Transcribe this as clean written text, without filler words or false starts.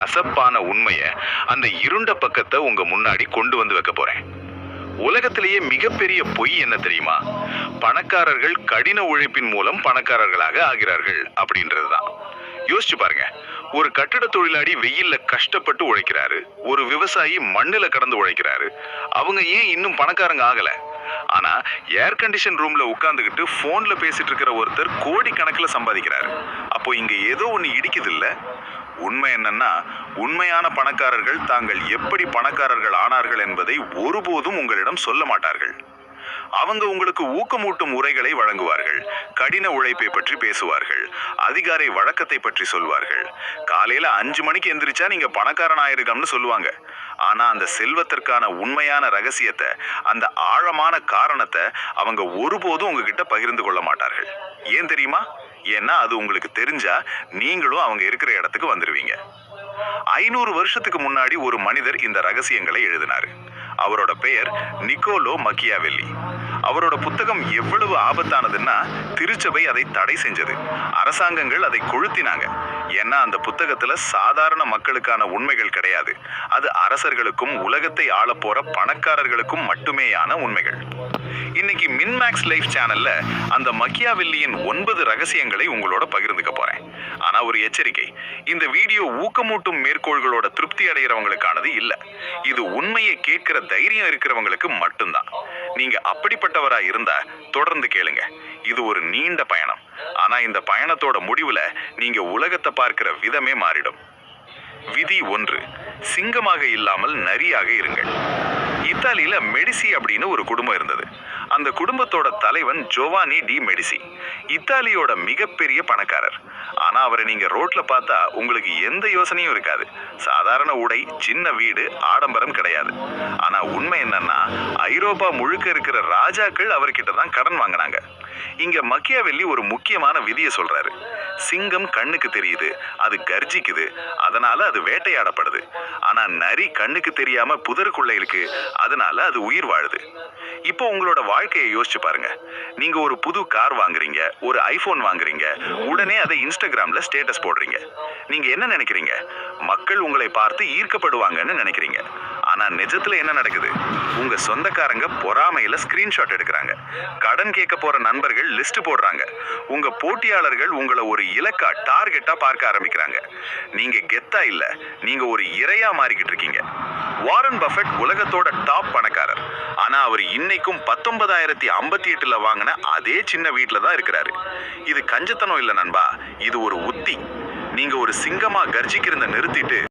அசப்பான உண்மையை, அந்த இருண்ட பக்கத்தை உங்க முன்னாடி கொண்டு வந்து வைக்க போறேன். உலகத்திலேயே மிகப்பெரிய பொய் என்ன தெரியுமா? பணக்காரர்கள் கடின உழைப்பின் மூலம் பணக்காரர்களாக ஆகிறார்கள் அப்படின்றதுதான். யோசிச்சு பாருங்க. ஒரு கட்டட தொழிலாளி வெயில்ல கஷ்டப்பட்டு உழைக்கிறாரு, ஒரு விவசாயி மண்ணுல கடந்து உழைக்கிறாரு. அவங்க ஏன் இன்னும் பணக்காரங்க ஆகல? ஆனா ஏர் கண்டிஷன் ரூம்ல உட்கார்ந்துகிட்டு போன்ல பேசிட்டு இருக்கிற ஒருத்தர் கோடி கணக்கில் சம்பாதிக்கிறாரு. அப்போ இங்க ஏதோ ஒண்ணு இடிக்குது இல்ல? உண்மை என்னன்னா, உண்மையான பணக்காரர்கள் தாங்கள் எப்படி பணக்காரர்கள் ஆனார்கள் என்பதை ஒருபோதும் உங்களிடம் சொல்ல மாட்டார்கள். அவங்க உங்களுக்கு ஊக்கமூட்டும் உரைகளை வழங்குவார்கள், கடின உழைப்பை பற்றி பேசுவார்கள், அதிகாரை வழக்கத்தை பற்றி சொல்வார்கள். காலையில 5 மணிக்கு எந்திரிச்சா நீங்க பணக்காரன் ஆயிருக்கம்னு சொல்லுவாங்க. ஆனா அந்த செல்வத்திற்கான உண்மையான ரகசியத்தை, அந்த ஆழமான காரணத்தை அவங்க ஒருபோதும் உங்ககிட்ட பகிர்ந்து கொள்ள மாட்டார்கள். ஏன் தெரியுமா? ஏன்னா அது உங்களுக்கு தெரிஞ்சா நீங்களும் அவங்க இருக்கிற இடத்துக்கு வந்துருவீங்க. 500 வருஷத்துக்கு முன்னாடி ஒரு மனிதர் இந்த ரகசியங்களை எழுதினாரு. அவரோட பெயர் நிக்கோலோ மக்கியாவெல்லி. அவரோட புத்தகம் எவ்வளவு ஆபத்தானதுன்னா, திருச்சபை அதை தடை செஞ்சது, அரசாங்கங்கள் அதை கொளுத்தினாங்க. ஏன்னா அந்த புத்தகத்துல சாதாரண மக்களுக்கான உண்மைகள் கிடையாது, அது அரசர்களுக்கும் உலகத்தை ஆள போற பணக்காரர்களுக்கும் மட்டுமேயான உண்மைகள். இன்னைக்கு மின்மேக்ஸ் லைஃப் சேனல்ல அந்த மக்கியாவெல்லியின் 9 ரகசியங்களை உங்களோட பகிர்ந்துக்க போறேன். ஆனா ஒரு எச்சரிக்கை, இந்த வீடியோ ஊக்கமூட்டும் மேற்கோள்களோட திருப்தி அடைகிறவங்களுக்கானது இல்ல. இது உண்மையை கேட்கிற தைரியம் இருக்கிறவங்களுக்கு மட்டும்தான். நீங்க அப்படிப்பட்டவரா இருந்தா தொடர்ந்து கேளுங்க. இது ஒரு நீண்ட பயணம். ஆனா இந்த பயணத்தோட முடிவுல நீங்க உலகத்தை பார்க்கிற விதமே மாறிடும். விதி 1: சிங்கமாக இல்லாமல் நரியாக இருங்கள். இத்தாலியில மெடிசி அப்படின்னு ஒரு குடும்பம் இருந்தது. அந்த குடும்பத்தோட தலைவன் ஜோவானி டி மெடிசி. இத்தாலியோட மிகப்பெரிய பணக்காரர். ஆனா அவரை நீங்க ரோட்ல பார்த்தா உங்களுக்கு எந்த யோசனையும் இருக்காது. சாதாரண உடை, சின்ன வீடு, ஆடம்பரம் கிடையாது. ஆனா உண்மை என்னன்னா, ஐரோப்பா முழுக்க இருக்கிற ராஜாக்கள் அவர்கிட்ட தான் கடன் வாங்கினாங்க. இங்க மக்கியாவெல்லி ஒரு முக்கியமான விதியை சொல்றாரு. சிங்கம் கண்ணுக்கு தெரியுது, அது கர்ஜிக்குது, அதனால அது வேட்டையாடப்படுது. ஆனா நரி கண்ணுக்கு தெரியாம புதருக்குள்ள இருக்கு, அதனால அது உயிர் வாழுது. இப்போ உங்களோட வாழ்க்கையை யோசிச்சு பாருங்க. நீங்க ஒரு புது கார் வாங்குறீங்க, ஒரு ஐபோன் வாங்குறீங்க, உடனே அதை இன்ஸ்டாகிராம்ல ஸ்டேட்டஸ் போடுறீங்க. நீங்க என்ன நினைக்கிறீங்க? மக்கள் உங்களை பார்த்து ஈர்க்கப்படுவாங்கன்னு நினைக்கிறீங்க. ஆனா நிஜத்துல என்ன நடக்குது? உங்க சொந்தக்காரங்க பொறாமையில ஸ்கிரீன்ஷாட் எடுக்கிறாங்க, கடன் கேட்க போற நண்பர்கள் லிஸ்ட் போடுறாங்க, உங்க போட்டியாளர்கள் உங்களை ஒரு இலக்கா, டார்கெட்டா பார்க்க ஆரம்பிக்கிறாங்க. நீங்க கெத்தா இல்ல, நீங்க ஒரு இரையா மாறிக்கிட்டு இருக்கீங்க. வாரன் பஃபெட் உலகத்தோட டாப் பணக்காரர். ஆனா அவர் இன்னைக்கும் 1958ல வாங்கின அதே சின்ன வீட்டுல தான் இருக்கிறாரு. இது கஞ்சத்தனம் இல்ல நண்பா, இது ஒரு உத்தி. நீங்க ஒரு சிங்கமா கர்ஜிக்கிறத நிறுத்திட்டு